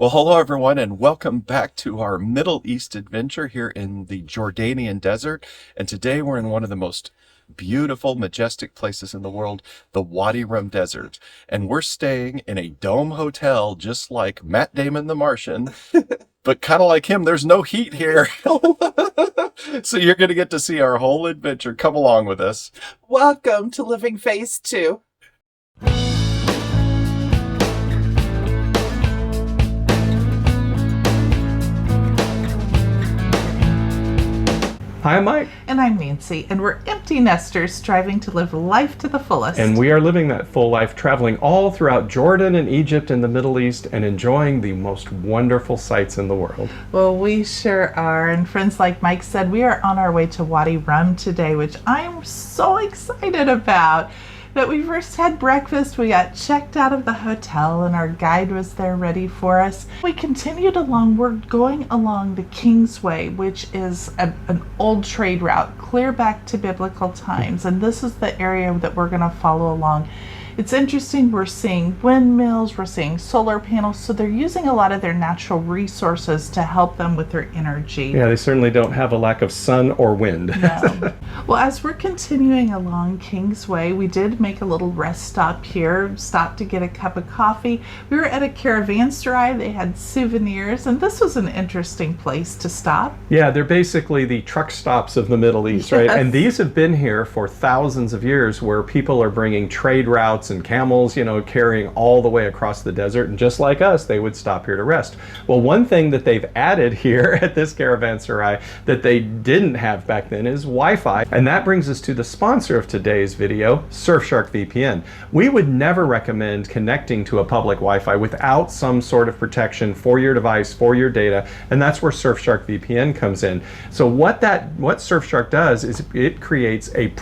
Well, hello everyone, and welcome back to our Middle East adventure here in the Jordanian desert. And today we're in one of the most beautiful, majestic places in the world, the Wadi Rum Desert. And we're staying in a dome hotel just like Matt Damon the Martian, but kind of like him, there's no heat here. So you're going to get to see our whole adventure. Come along with us. Welcome to Living Phase 2. Hi, I'm Mike. And I'm Nancy, and we're empty nesters striving to live life to the fullest. And we are living that full life, traveling all throughout Jordan and Egypt and the Middle East and enjoying the most wonderful sights in the world. Well, we sure are. And friends, like Mike said, we are on our way to Wadi Rum today, which I'm so excited about. But we first had breakfast, we got checked out of the hotel, and our guide was there ready for us. We continued along. We're going along the Kingsway, which is an old trade route, clear back to biblical times. And this is the area that we're going to follow along. It's interesting, we're seeing windmills, we're seeing solar panels, so they're using a lot of their natural resources to help them with their energy. Yeah, they certainly don't have a lack of sun or wind. No. Well, as we're continuing along Kingsway, we did make a little rest stop here, stopped to get a cup of coffee. We were at a Caravanserai, they had souvenirs, and this was an interesting place to stop. Yeah, they're basically the truck stops of the Middle East, right? And these have been here for thousands of years, where people are bringing trade routes and camels, carrying all the way across the desert. And just like us, they would stop here to rest. Well, one thing that they've added here at this Caravanserai that they didn't have back then is Wi-Fi. And that brings us to the sponsor of today's video, Surfshark VPN. We would never recommend connecting to a public Wi-Fi without some sort of protection for your device, for your data. And that's where Surfshark VPN comes in. So what Surfshark does is it creates a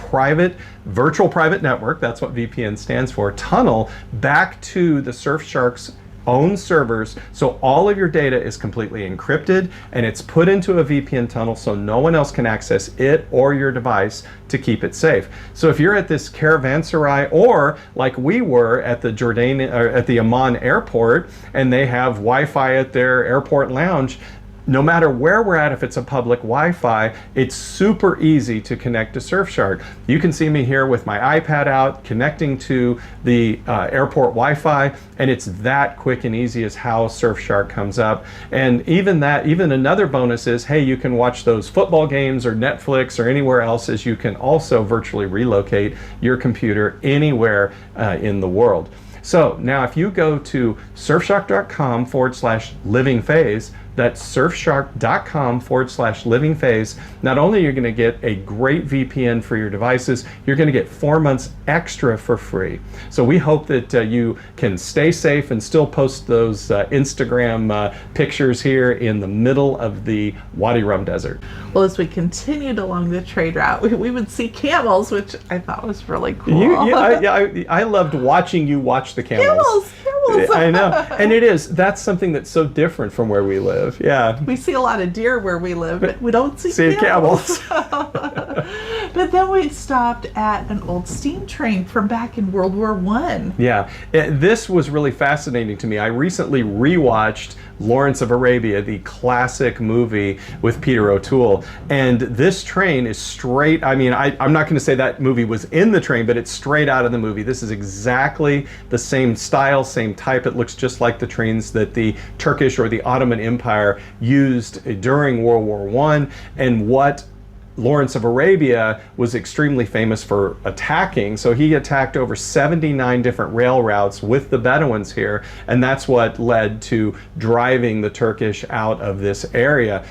virtual private network, that's what VPN stands for, tunnel back to the Surfshark's own servers, so all of your data is completely encrypted and it's put into a VPN tunnel so no one else can access it or your device to keep it safe. So if you're at this Caravanserai, or like we were at the at the Amman airport, and they have Wi-Fi at their airport lounge, no matter where we're at, if it's a public Wi-Fi, it's super easy to connect to Surfshark. You can see me here with my iPad out, connecting to the airport Wi-Fi, and it's that quick and easy as how Surfshark comes up. And even another bonus is, hey, you can watch those football games or Netflix or anywhere else, as you can also virtually relocate your computer anywhere in the world. So now if you go to surfshark.com/livingphase, that's surfshark.com/livingphase. Not only are you going to get a great VPN for your devices, you're going to get 4 months extra for free. So we hope that you can stay safe and still post those Instagram pictures here in the middle of the Wadi Rum Desert. Well, as we continued along the trade route, we would see camels, which I thought was really cool. I loved watching you watch the camels. Camels! I know. And that's something that's so different from where we live. Yeah. We see a lot of deer where we live, but we don't see camels. But then we stopped at an old steam train from back in World War I. Yeah. This was really fascinating to me. I recently rewatched Lawrence of Arabia, the classic movie with Peter O'Toole. And this train is straight, I'm not going to say that movie was in the train, but it's straight out of the movie. This is exactly the same style, same type. It looks just like the trains that the Turkish or the Ottoman Empire used during World War I, and what Lawrence of Arabia was extremely famous for attacking. So he attacked over 79 different rail routes with the Bedouins here, and that's what led to driving the Turkish out of this area.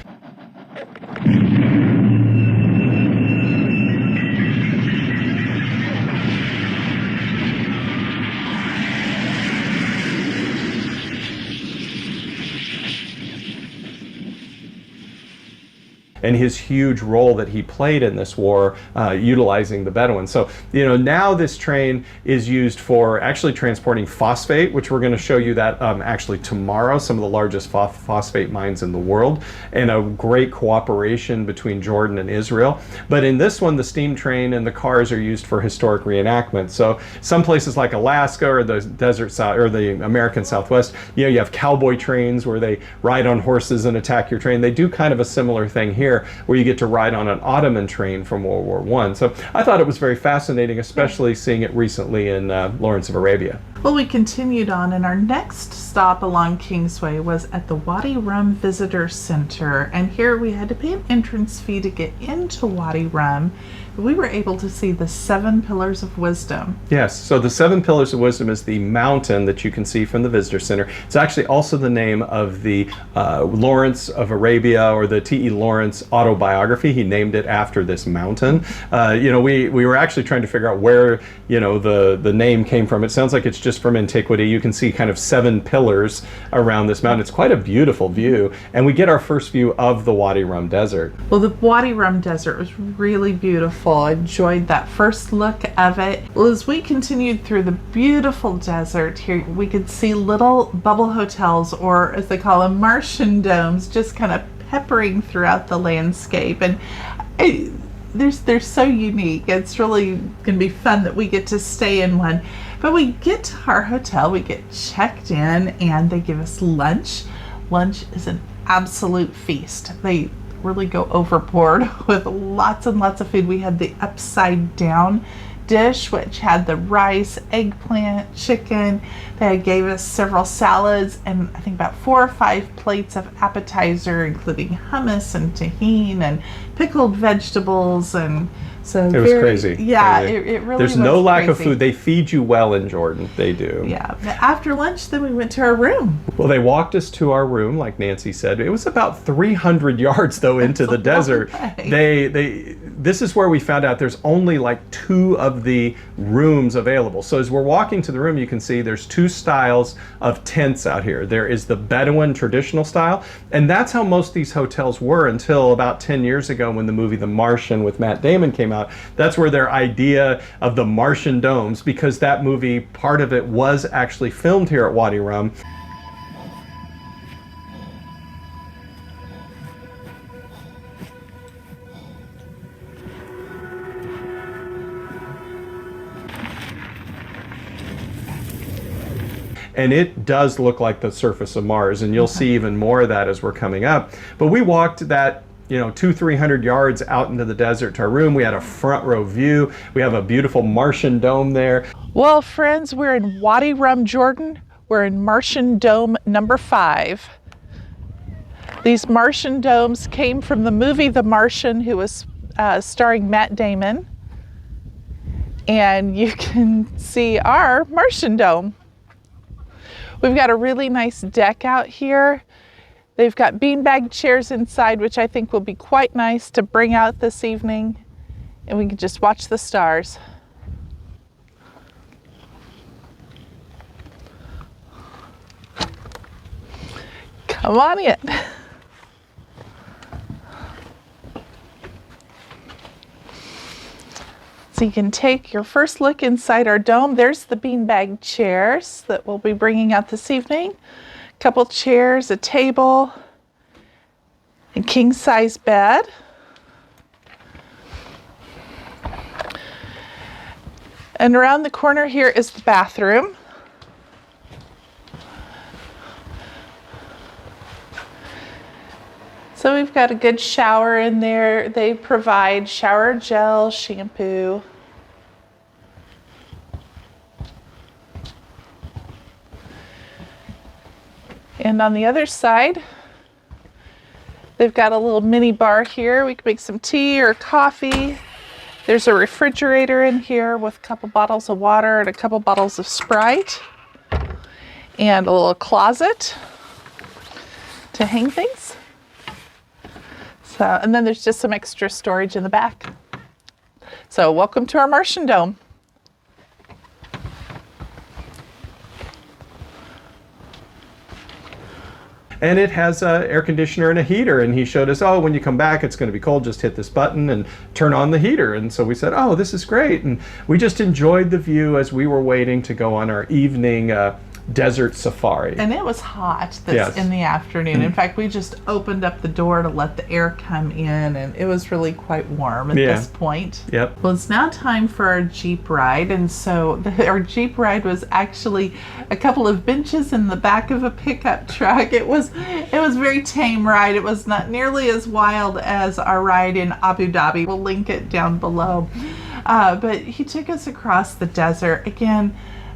and his huge role that he played in this war, utilizing the Bedouins. So, now this train is used for actually transporting phosphate, which we're going to show you that actually tomorrow, some of the largest phosphate mines in the world, and a great cooperation between Jordan and Israel. But in this one, the steam train and the cars are used for historic reenactment. So some places like Alaska or the desert south or the American Southwest, you have cowboy trains where they ride on horses and attack your train. They do kind of a similar thing here where you get to ride on an Ottoman train from World War I. So I thought it was very fascinating, especially seeing it recently in Lawrence of Arabia. Well, we continued on, and our next stop along Kingsway was at the Wadi Rum Visitor Center. And here we had to pay an entrance fee to get into Wadi Rum. We were able to see the 7 Pillars of Wisdom. Yes, so the 7 Pillars of Wisdom is the mountain that you can see from the Visitor Center. It's actually also the name of the Lawrence of Arabia, or the T.E. Lawrence autobiography. He named it after this mountain. We were actually trying to figure out where the name came from. It sounds like it's just from antiquity. You can see kind of 7 pillars around this mountain. It's quite a beautiful view, and we get our first view of the Wadi Rum Desert. Well, the Wadi Rum Desert was really beautiful. I enjoyed that first look of it. Well, as we continued through the beautiful desert here, we could see little bubble hotels, or as they call them, Martian domes, just kind of peppering throughout the landscape. And they're so unique. It's really going to be fun that we get to stay in one. But we get to our hotel, we get checked in, and they give us lunch. Lunch is an absolute feast. They really go overboard with lots and lots of food. We had the upside down dish, which had the rice, eggplant, chicken. They gave us several salads and I think about 4 or 5 plates of appetizer, including hummus and tahine and pickled vegetables. And so it was crazy. Yeah, crazy. It really There's was no lack crazy. of food. They feed you well in Jordan. They do. Yeah. But after lunch, then we went to our room. Well, they walked us to our room, like Nancy said. It was about 300 yards, though, into the desert. This is where we found out there's only like 2 of the rooms available. So as we're walking to the room, you can see there's 2 styles of tents out here. There is the Bedouin traditional style, and that's how most of these hotels were until about 10 years ago when the movie The Martian with Matt Damon came out. That's where their idea of the Martian domes, because that movie, part of it was actually filmed here at Wadi Rum. And it does look like the surface of Mars, and you'll see even more of that as we're coming up. But we walked that 200-300 yards out into the desert to our room. We had a front row view. We have a beautiful Martian dome there. Well, friends, we're in Wadi Rum, Jordan. We're in Martian Dome number 5. These Martian domes came from the movie The Martian, who was starring Matt Damon. And you can see our Martian dome. We've got a really nice deck out here. They've got beanbag chairs inside, which I think will be quite nice to bring out this evening. And we can just watch the stars. Come on in. So you can take your first look inside our dome. There's the beanbag chairs that we'll be bringing out this evening. A couple chairs, a table, a king-size bed. And around the corner here is the bathroom. So we've got a good shower in there. They provide shower gel, shampoo. And on the other side, they've got a little mini bar here. We can make some tea or coffee. There's a refrigerator in here with a couple bottles of water and a couple bottles of Sprite. And a little closet to hang things. So, and then there's just some extra storage in the back. So welcome to our Martian dome. and it has an air conditioner and a heater. And he showed us, oh, when you come back, it's going to be cold. Just hit this button and turn on the heater. And so we said, oh, this is great. And we just enjoyed the view as we were waiting to go on our evening desert safari. And it was hot Yes. in the afternoon. In fact, we just opened up the door to let the air come in, and it was really quite warm at this point. Yep. Well, it's now time for our Jeep ride, and so our Jeep ride was actually a couple of benches in the back of a pickup truck. It was a very tame ride. It was not nearly as wild as our ride in Abu Dhabi. We'll link it down below. But he took us across the desert. Again,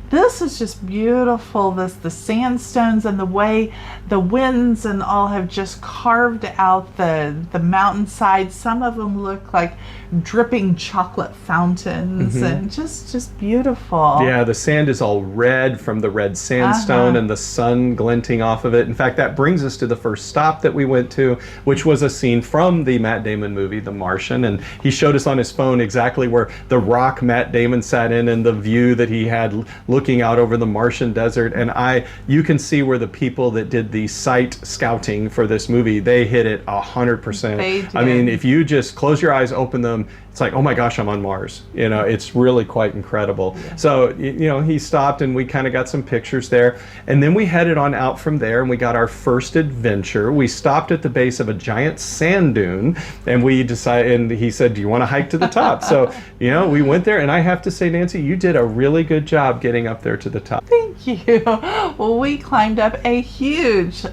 this is just beautiful. The sandstones and the way the winds and all have just carved out the mountainside. Some of them look like dripping chocolate fountains and just beautiful. Yeah, the sand is all red from the red sandstone and the sun glinting off of it. In fact, that brings us to the first stop that we went to, which was a scene from the Matt Damon movie, The Martian. And he showed us on his phone exactly where the rock Matt Damon sat in and the view that he had looking out over the Martian desert. And you can see where the people that did the site scouting for this movie, they hit it 100%. They did. I mean, if you just close your eyes, open them, it's like, oh my gosh, I'm on Mars. You know, it's really quite incredible. Yeah. So, you know, he stopped and we kind of got some pictures there. And then we headed on out from there and we got our first adventure. We stopped at the base of a giant sand dune and we decided, and he said, do you want to hike to the top? So, you know, we went there and I have to say, Nancy, you did a really good job getting up there to the top. Thank you. Well, we climbed up a huge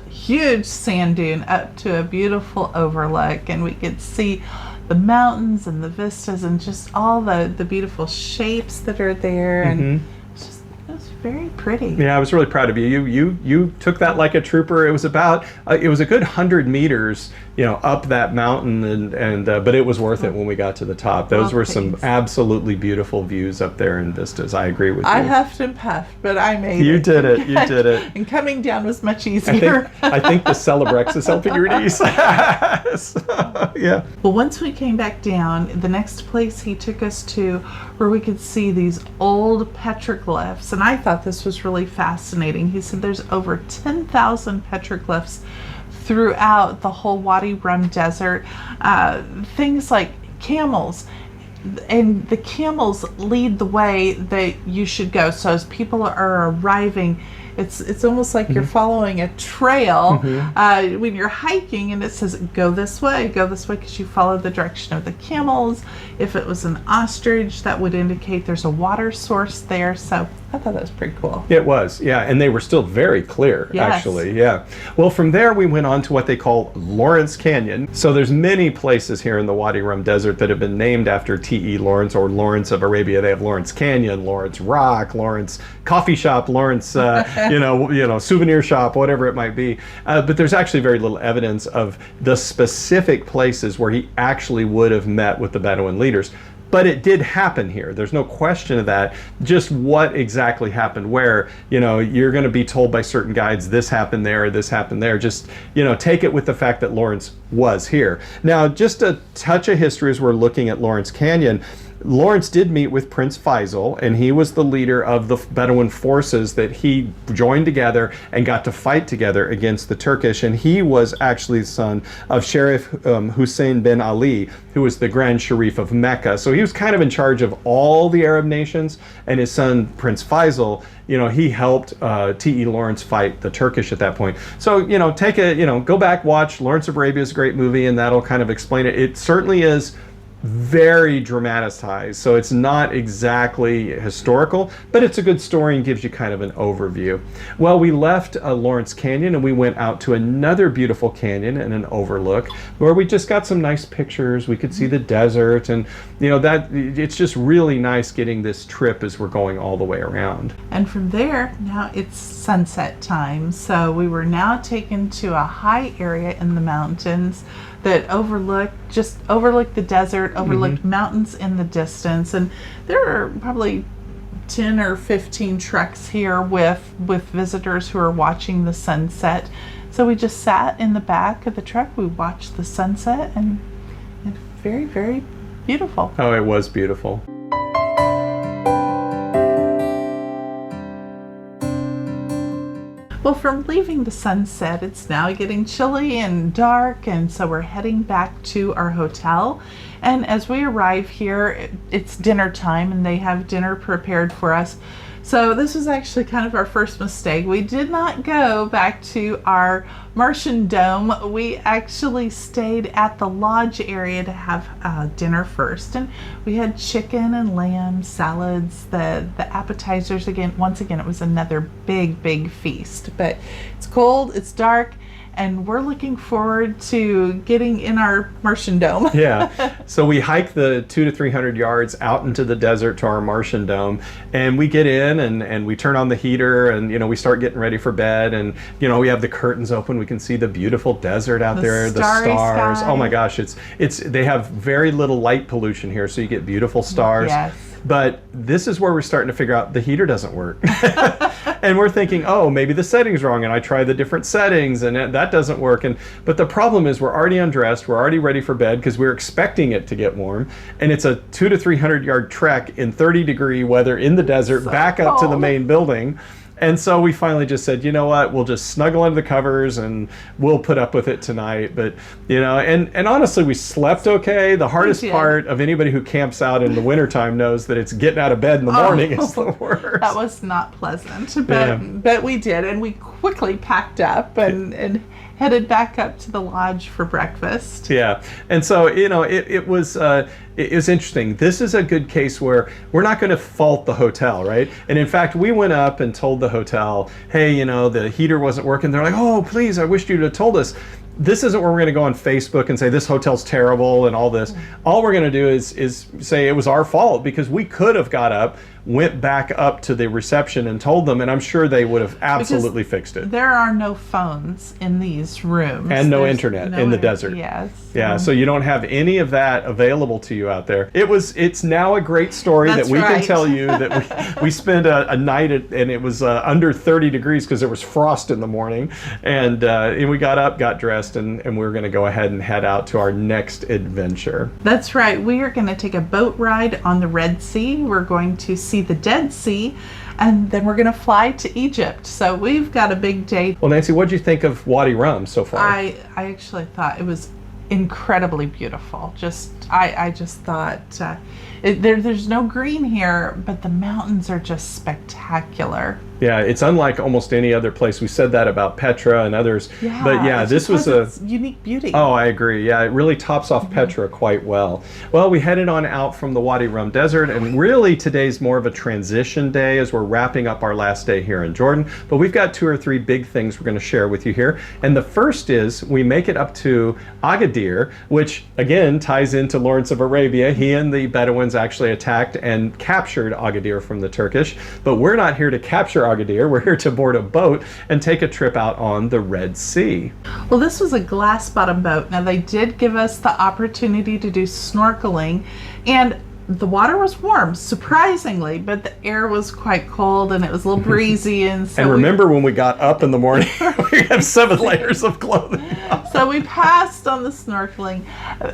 sand dune up to a beautiful overlook, and we could see the mountains and the vistas and just all the beautiful shapes that are there. And it was very pretty. Yeah, I was really proud of you. You took that like a trooper. It was about it was a good 100 meters, you know, up that mountain, and but it was worth it when we got to the top. Those were some absolutely beautiful views up there in vistas. I agree with you. I huffed and puffed, but I made it. You did it. You did it. And coming down was much easier. I think the Celebrex is helping you release. So, yeah. Well, once we came back down, the next place he took us to where we could see these old petroglyphs, and I thought this was really fascinating. He said there's over 10,000 petroglyphs throughout the whole Wadi Rum Desert. Things like camels, and the camels lead the way that you should go. So as people are arriving, it's almost like you're following a trail when you're hiking, and it says go this way, because you follow the direction of the camels. If it was an ostrich, that would indicate there's a water source there. So I thought that was pretty cool. It was, yeah, and they were still very clear, actually, yeah. Well, from there we went on to what they call Lawrence Canyon. So there's many places here in the Wadi Rum Desert that have been named after T.E. Lawrence or Lawrence of Arabia. They have Lawrence Canyon, Lawrence Rock, Lawrence Coffee Shop, Lawrence, you know, souvenir shop, whatever it might be. But there's actually very little evidence of the specific places where he actually would have met with the Bedouin leaders. But it did happen here. There's no question of that. Just what exactly happened where, you know, you're going to be told by certain guides, this happened there, this happened there. Just, you know, take it with the fact that Lawrence was here. Now, just a touch of history as we're looking at Lawrence Canyon. Lawrence did meet with Prince Faisal, and he was the leader of the Bedouin forces that he joined together and got to fight together against the Turkish. And he was actually the son of Sharif Hussein bin Ali, who was the Grand Sharif of Mecca. So he was kind of in charge of all the Arab nations, and his son Prince Faisal, you know, he helped T.E. Lawrence fight the Turkish at that point. So, you know, go back, watch Lawrence of Arabia is a great movie, and that'll kind of explain it. It certainly is very dramatized, so it's not exactly historical, but it's a good story and gives you kind of an overview. Well, we left Lawrence Canyon and we went out to another beautiful canyon and an overlook where we just got some nice pictures. We could see the desert, and you know, that it's just really nice getting this trip as we're going all the way around. And from there, now it's sunset time, so we were now taken to a high area in the mountains that overlooked the desert, overlooked mountains in the distance. And there are probably 10 or 15 trucks here with visitors who are watching the sunset. So we just sat in the back of the truck, we watched the sunset, and it's very, very beautiful. Oh, it was beautiful. Well, from leaving the sunset, it's now getting chilly and dark, and so we're heading back to our hotel. And as we arrive here, it's dinner time, and they have dinner prepared for us. So this was actually kind of our first mistake. We did not go back to our Martian dome. We actually stayed at the lodge area to have dinner first. And we had chicken and lamb, salads, the appetizers. Once again, it was another big feast. But it's cold, it's dark, and we're looking forward to getting in our Martian dome. Yeah. So we hike the 200 to 300 yards out into the desert to our Martian dome, and we get in and we turn on the heater, and we start getting ready for bed, and we have the curtains open. We can see the beautiful desert out there, the stars. Sky. Oh my gosh, they have very little light pollution here, so you get beautiful stars. Yes. But this is where we're starting to figure out the heater doesn't work. And we're thinking, oh, maybe the setting's wrong, and I try the different settings and that doesn't work. But the problem is we're already undressed, we're already ready for bed because we're expecting it to get warm, and it's a 200 to 300 yard trek in 30-degree weather in the desert back up to the main building. And so we finally just said, you know what, we'll just snuggle under the covers and we'll put up with it tonight. But, and honestly, we slept okay. The hardest part of anybody who camps out in the wintertime knows that it's getting out of bed in the morning is the worst. That was not pleasant, but we did. And we quickly packed up and headed back up to the lodge for breakfast. Yeah. And so, it was interesting. This is a good case where we're not going to fault the hotel, right? And in fact, we went up and told the hotel, hey, the heater wasn't working. They're like, oh, please, I wish you'd have told us. This isn't where we're going to go on Facebook and say this hotel's terrible and all this. All we're going to do is say it was our fault because we could have got up, went back up to the reception and told them, and I'm sure they would have absolutely fixed it. There are no phones in these rooms. And no internet in the desert. Yes. Yeah, so you don't have any of that available to you out there. It's now a great story that we can tell you that we spent a night and it was under 30 degrees because there was frost in the morning. And we got up, got dressed, and we were going to go ahead and head out to our next adventure. That's right. We are going to take a boat ride on the Red Sea. We're going to see the Dead Sea, and then we're going to fly to Egypt. So we've got a big day. Well, Nancy, what did you think of Wadi Rum so far? I actually thought it was incredibly beautiful. I just thought there's no green here, but the mountains are just spectacular. Yeah, it's unlike almost any other place. We said that about Petra and others. Yeah, but yeah, this was a unique beauty. Oh, I agree. Yeah, it really tops off Petra quite well. Well, we headed on out from the Wadi Rum Desert, and really today's more of a transition day as we're wrapping up our last day here in Jordan. But we've got 2 or 3 big things we're going to share with you here. And the first is we make it up to Agadir, which again ties into Lawrence of Arabia. He and the Bedouins actually attacked and captured Agadir from the Turkish. But we're not here to capture Agadir. We're here to board a boat and take a trip out on the Red Sea. Well, this was a glass bottom boat. Now, they did give us the opportunity to do snorkeling, and the water was warm, surprisingly, but the air was quite cold and it was a little breezy. And remember when we got up in the morning, we have 7 layers of clothing. So we passed on the snorkeling,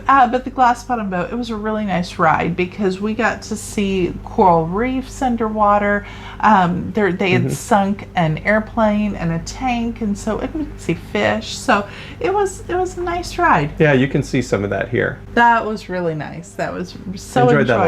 but the glass bottom boat, it was a really nice ride because we got to see coral reefs underwater. They had sunk an airplane and a tank, and so we could see fish. So it was a nice ride. Yeah, you can see some of that here. That was really nice. That was so enjoyable.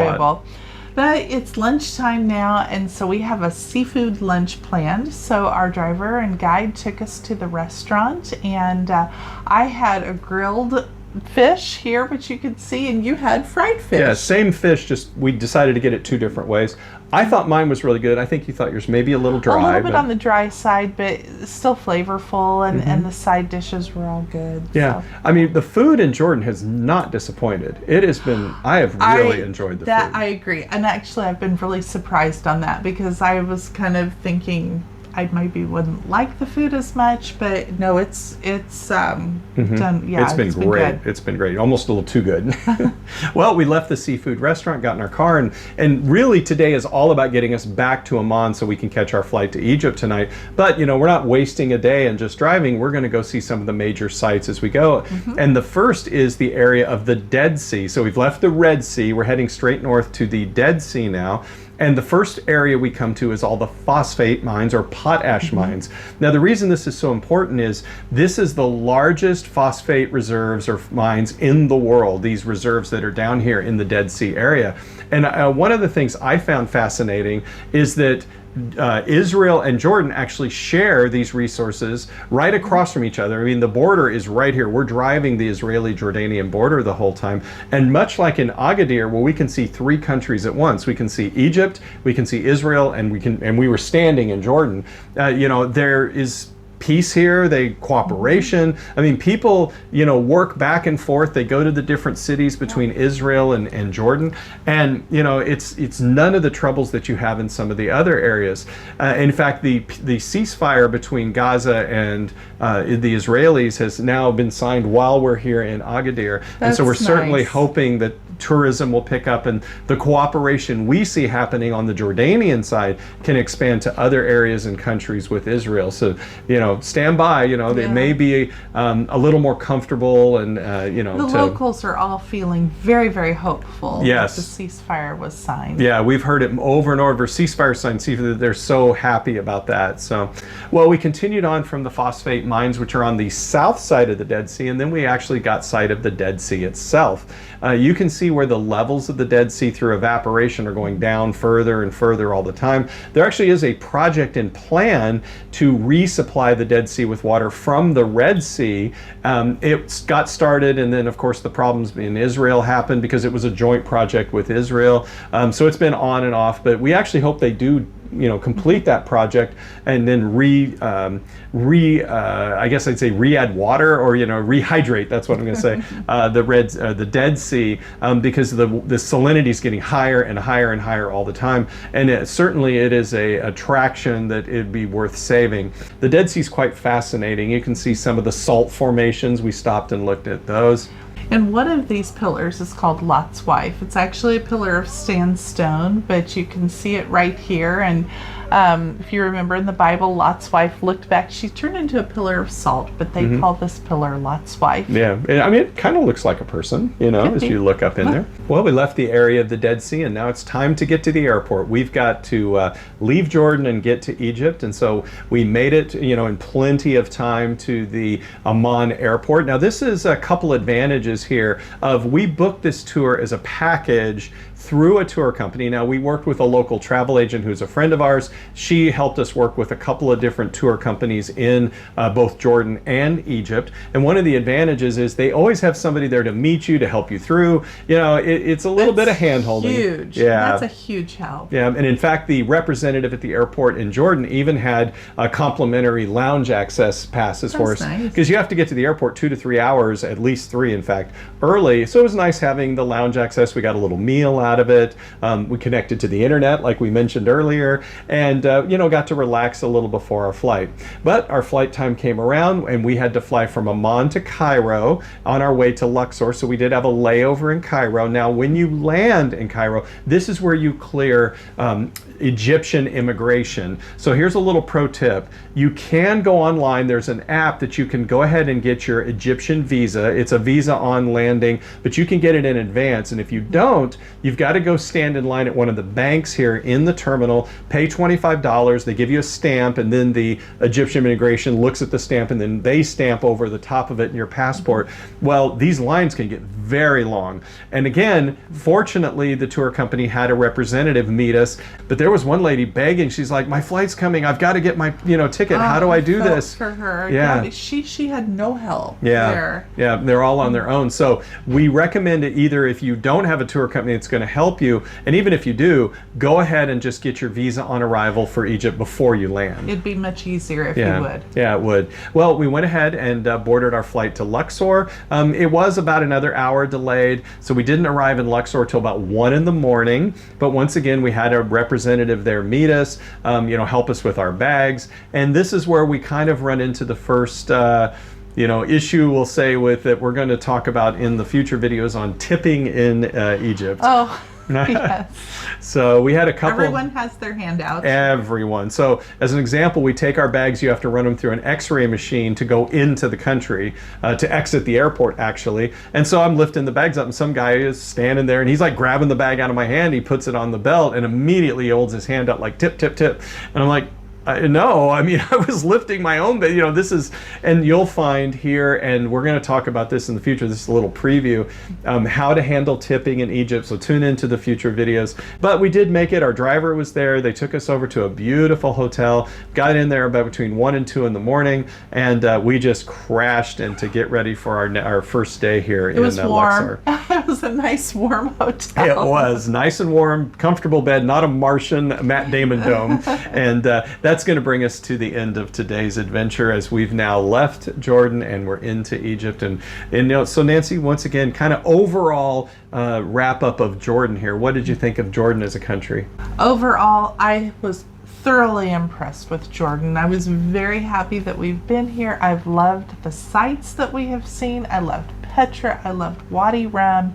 But it's lunchtime now, and so we have a seafood lunch planned. So our driver and guide took us to the restaurant, and I had a grilled fish here, which you could see, and you had fried fish. Yeah, same fish, just we decided to get it 2 different ways. I thought mine was really good. I think you thought yours maybe a little dry. A little bit on the dry side, but still flavorful, and the side dishes were all good. Yeah, so. I mean, the food in Jordan has not disappointed. It has been, I have really enjoyed the food. I agree, and actually I've been really surprised on that because I was kind of thinking I maybe wouldn't like the food as much, but no, it's done. Yeah, it's been great. It's been great. Almost a little too good. Well, we left the seafood restaurant, got in our car, and really today is all about getting us back to Amman so we can catch our flight to Egypt tonight. But we're not wasting a day and just driving. We're going to go see some of the major sites as we go. And the first is the area of the Dead Sea. So we've left the Red Sea. We're heading straight north to the Dead Sea now. And the first area we come to is all the phosphate mines or potash mines. Now, the reason this is so important is this is the largest phosphate reserves or mines in the world, these reserves that are down here in the Dead Sea area. And one of the things I found fascinating is that Israel and Jordan actually share these resources right across from each other. I mean, the border is right here. We're driving the Israeli-Jordanian border the whole time. And much like in Agadir, where we can see three countries at once, we can see Egypt, we can see Israel, and we were standing in Jordan. There is peace here, cooperation. I mean, people, work back and forth. They go to the different cities between Israel and Jordan. And, it's none of the troubles that you have in some of the other areas. In fact, the ceasefire between Gaza and the Israelis has now been signed while we're here in Agadir. And so we're certainly hoping that tourism will pick up and the cooperation we see happening on the Jordanian side can expand to other areas and countries with Israel. So, stand by, they may be a little more comfortable and, The locals are all feeling very, very hopeful yes. that the ceasefire was signed. Yeah, we've heard it over and over, ceasefire signed, they're so happy about that. So, well, we continued on from the phosphate mines, which are on the south side of the Dead Sea, and then we actually got sight of the Dead Sea itself. You can see where the levels of the Dead Sea through evaporation are going down further and further all the time. There actually is a project in plan to resupply the Dead Sea with water from the Red Sea. It got started, and then of course the problems in Israel happened because it was a joint project with Israel. So it's been on and off, but we actually hope they do complete that project and then I guess I'd say re-add water or rehydrate. That's what I'm going to say. The Dead Sea, because the salinity is getting higher and higher and higher all the time, and certainly it is a attraction that it'd be worth saving. The Dead Sea is quite fascinating. You can see some of the salt formations. We stopped and looked at those. And one of these pillars is called Lot's Wife. It's actually a pillar of sandstone, but you can see it right here. And if you remember in the Bible, Lot's wife looked back. She turned into a pillar of salt, but they call this pillar Lot's Wife. Yeah, I mean, it kind of looks like a person, as you look up in there. Well, we left the area of the Dead Sea, and now it's time to get to the airport. We've got to leave Jordan and get to Egypt, and so we made it, in plenty of time to the Amman airport. Now, this is a couple advantages here of we booked this tour as a package through a tour company. Now, we worked with a local travel agent who's a friend of ours. She helped us work with a couple of different tour companies in both Jordan and Egypt. And one of the advantages is they always have somebody there to meet you, to help you through. It's a little bit of hand-holding. Huge. Yeah. That's a huge help. Yeah, and in fact, the representative at the airport in Jordan even had complimentary lounge access passes for us. Because you have to get to the airport 2 to 3 hours, at least 3 in fact, early. So it was nice having the lounge access. We got a little meal out of it. We connected to the internet, like we mentioned earlier, and got to relax a little before our flight. But our flight time came around, and we had to fly from Amman to Cairo on our way to Luxor. So we did have a layover in Cairo. Now, when you land in Cairo, this is where you clear Egyptian immigration. So here's a little pro tip. You can go online. There's an app that you can go ahead and get your Egyptian visa. It's a visa on landing, but you can get it in advance. And if you don't, you've got to go stand in line at one of the banks here in the terminal, pay $25. They give you a stamp, and then the Egyptian immigration looks at the stamp, and then they stamp over the top of it in your passport. Well, these lines can get very long. And again, fortunately, the tour company had a representative meet us, but there was one lady begging. She's like, my flight's coming. I've got to get my ticket. How do I do this? For her. Yeah. She had no help yeah. there. Yeah, they're all on their own. So we recommend it either if you don't have a tour company that's going to help you, and even if you do, go ahead and just get your visa on arrival for Egypt before you land. It'd be much easier if you would. Yeah, it would. Well, we went ahead and boarded our flight to Luxor. It was about another hour delayed, so we didn't arrive in Luxor till about 1 in the morning. But once again, we had a representative there meet us, help us with our bags. And this is where we kind of run into the first issue, we'll say, with that we're going to talk about in the future videos on tipping in Egypt. Oh, Yes. So we had a couple. Everyone has their handouts. Everyone. So as an example, we take our bags, you have to run them through an x-ray machine to go into the country, to exit the airport actually. And so I'm lifting the bags up and some guy is standing there and he's like grabbing the bag out of my hand, he puts it on the belt and immediately he holds his hand up like tip, tip, tip. And I'm like, no, I mean, I was lifting my own, but this is, and you'll find here, and we're going to talk about this in the future, this is a little preview, how to handle tipping in Egypt, so tune into the future videos. But we did make it, our driver was there, they took us over to a beautiful hotel, got in there about between 1 and 2 in the morning, and we just crashed in to get ready for our first day here in warm. Luxor. It was a nice warm hotel. It was nice and warm, comfortable bed, not a Martian Matt Damon dome, and that's going to bring us to the end of today's adventure as we've now left Jordan and we're into Egypt. And so Nancy, once again, kind of overall wrap up of Jordan here. What did you think of Jordan as a country? Overall, I was thoroughly impressed with Jordan. I was very happy that we've been here. I've loved the sights that we have seen. I loved Petra. I loved Wadi Rum.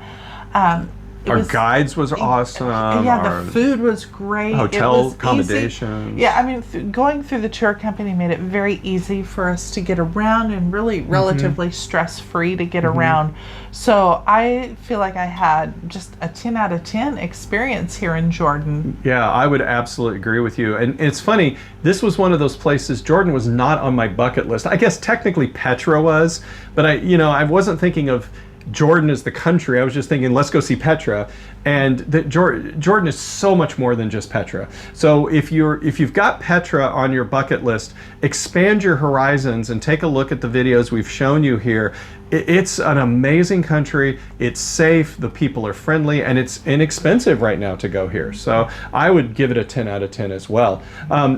Our guides was awesome. Yeah, the food was great. Hotel was accommodations. Yeah, I mean, going through the tour company made it very easy for us to get around and really relatively stress-free to get around. So I feel like I had just a 10 out of 10 experience here in Jordan. Yeah, I would absolutely agree with you. And it's funny, this was one of those places, Jordan was not on my bucket list. I guess technically Petra was, but I wasn't thinking of Jordan is the country. I was just thinking, let's go see Petra. And Jordan is so much more than just Petra. So if you've got Petra on your bucket list, expand your horizons and take a look at the videos we've shown you here. It's an amazing country. It's safe. The people are friendly, and it's inexpensive right now to go here. So I would give it a 10 out of 10 as well.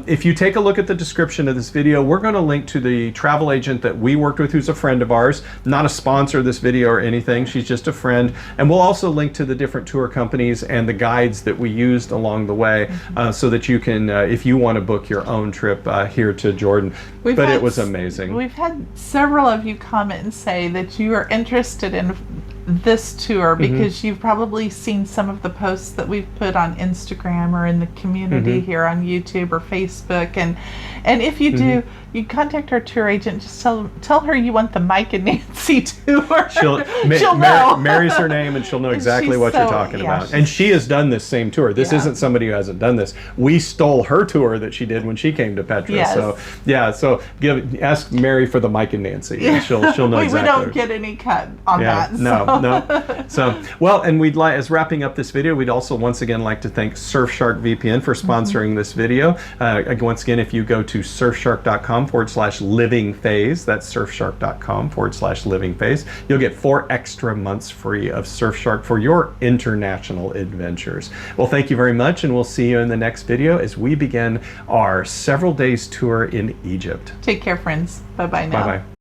If you take a look at the description of this video, we're going to link to the travel agent that we worked with, who's a friend of ours, not a sponsor of this video or anything. She's just a friend. And we'll also link to the different tour companies and the guides that we used along the way, so that you can, if you want to book your own trip here to Jordan. But it was amazing. We've had several of you comment and say that you are interested in this tour because you've probably seen some of the posts that we've put on Instagram or in the community here on YouTube or Facebook, and if you do, you contact our tour agent. Just tell her you want the Mike and Nancy tour. She'll know. Mary's her name, and she'll know exactly what you're talking about. And she has done this same tour. This isn't somebody who hasn't done this. We stole her tour that she did when she came to Petra. Yes. So yeah, so ask Mary for the Mike and Nancy. And she'll know exactly. We don't get any cut on that. No. So, well, and we'd like, as wrapping up this video, we'd also once again like to thank Surfshark VPN for sponsoring this video. Once again, if you go to surfshark.com/living phase, that's surfshark.com/living phase, you'll get 4 extra months free of Surfshark for your international adventures. Well, thank you very much, and we'll see you in the next video as we begin our several days tour in Egypt. Take care, friends. Bye-bye now. Bye-bye.